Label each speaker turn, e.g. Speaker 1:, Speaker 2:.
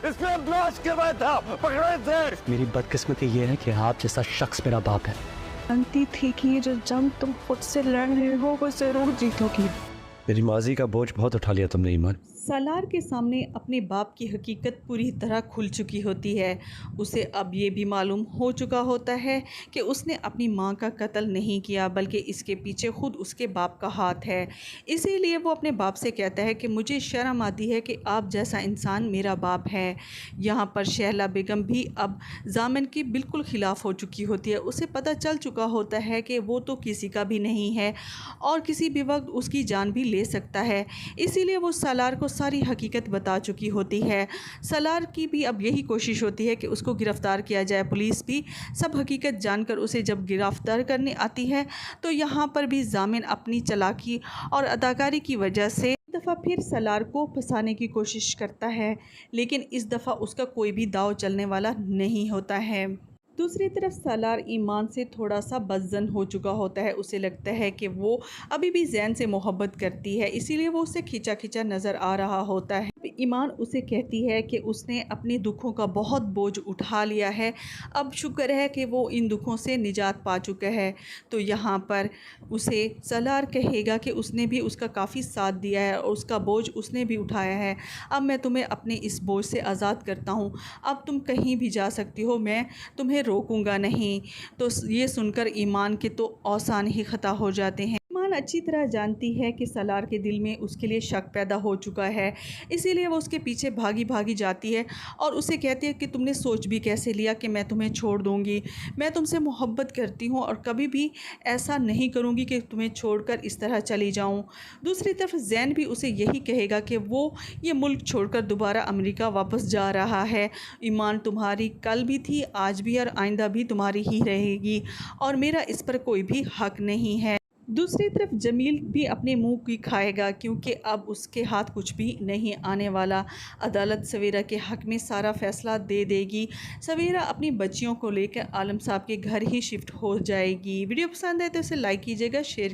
Speaker 1: اس میں بلاش کے بعد تھا پکڑے تھے.
Speaker 2: میری بدقسمتی یہ ہے کہ آپ جیسا شخص میرا باپ ہے.
Speaker 3: جانتی تھی کہ یہ جو جنگ تم خود سے لڑ رہے ہو وہ ضرور جیتو گی.
Speaker 2: میری ماضی کا بوجھ بہت اٹھا لیا تم نے ایمان.
Speaker 4: سالار کے سامنے اپنے باپ کی حقیقت پوری طرح کھل چکی ہوتی ہے. اسے اب یہ بھی معلوم ہو چکا ہوتا ہے کہ اس نے اپنی ماں کا قتل نہیں کیا بلکہ اس کے پیچھے خود اس کے باپ کا ہاتھ ہے. اسی لیے وہ اپنے باپ سے کہتا ہے کہ مجھے شرم آتی ہے کہ آپ جیسا انسان میرا باپ ہے. یہاں پر شہلا بیگم بھی اب ضامن کی بالکل خلاف ہو چکی ہوتی ہے. اسے پتہ چل چکا ہوتا ہے کہ وہ تو کسی کا بھی نہیں ہے اور کسی بھی وقت اس کی جان بھی لے سکتا ہے. اسی لیے وہ سالار کو ساری حقیقت بتا چکی ہوتی ہے. سالار کی بھی اب یہی کوشش ہوتی ہے کہ اس کو گرفتار کیا جائے. پولیس بھی سب حقیقت جان کر اسے جب گرفتار کرنے آتی ہے تو یہاں پر بھی ضامن اپنی چالاکی اور اداکاری کی وجہ سے ایک دفعہ پھر سالار کو پھنسانے کی کوشش کرتا ہے، لیکن اس دفعہ اس کا کوئی بھی داؤ چلنے والا نہیں ہوتا ہے. دوسری طرف سالار ایمان سے تھوڑا سا بدظن ہو چکا ہوتا ہے. اسے لگتا ہے کہ وہ ابھی بھی زین سے محبت کرتی ہے، اسی لیے وہ اسے کھینچا کھینچا نظر آ رہا ہوتا ہے. ایمان اسے کہتی ہے کہ اس نے اپنے دکھوں کا بہت بوجھ اٹھا لیا ہے، اب شکر ہے کہ وہ ان دکھوں سے نجات پا چکا ہے. تو یہاں پر اسے سالار کہے گا کہ اس نے بھی اس کا کافی ساتھ دیا ہے اور اس کا بوجھ اس نے بھی اٹھایا ہے. اب میں تمہیں اپنے اس بوجھ سے آزاد کرتا ہوں، اب تم کہیں بھی جا سکتی ہو، میں تمہیں روکوں گا نہیں. تو یہ سن کر ایمان کے تو اوسان ہی خطا ہو جاتے ہیں. ایمان اچھی طرح جانتی ہے کہ سالار کے دل میں اس کے لیے شک پیدا ہو چکا ہے، اسی لیے وہ اس کے پیچھے بھاگی جاتی ہے اور اسے کہتی ہے کہ تم نے سوچ بھی کیسے لیا کہ میں تمہیں چھوڑ دوں گی. میں تم سے محبت کرتی ہوں اور کبھی بھی ایسا نہیں کروں گی کہ تمہیں چھوڑ کر اس طرح چلی جاؤں. دوسری طرف زین بھی اسے یہی کہے گا کہ وہ یہ ملک چھوڑ کر دوبارہ امریکہ واپس جا رہا ہے. ایمان تمہاری کل بھی تھی، آج بھی اور آئندہ بھی تمہاری ہی رہے گی اور میرا اس پر کوئی بھی حق نہیں ہے. دوسری طرف جمیل بھی اپنے منہ کی کھائے گا کیونکہ اب اس کے ہاتھ کچھ بھی نہیں آنے والا. عدالت سویرا کے حق میں سارا فیصلہ دے دے گی. سویرا اپنی بچیوں کو لے کر عالم صاحب کے گھر ہی شفٹ ہو جائے گی. ویڈیو پسند ہے تو اسے لائک کیجیے گا، شیئر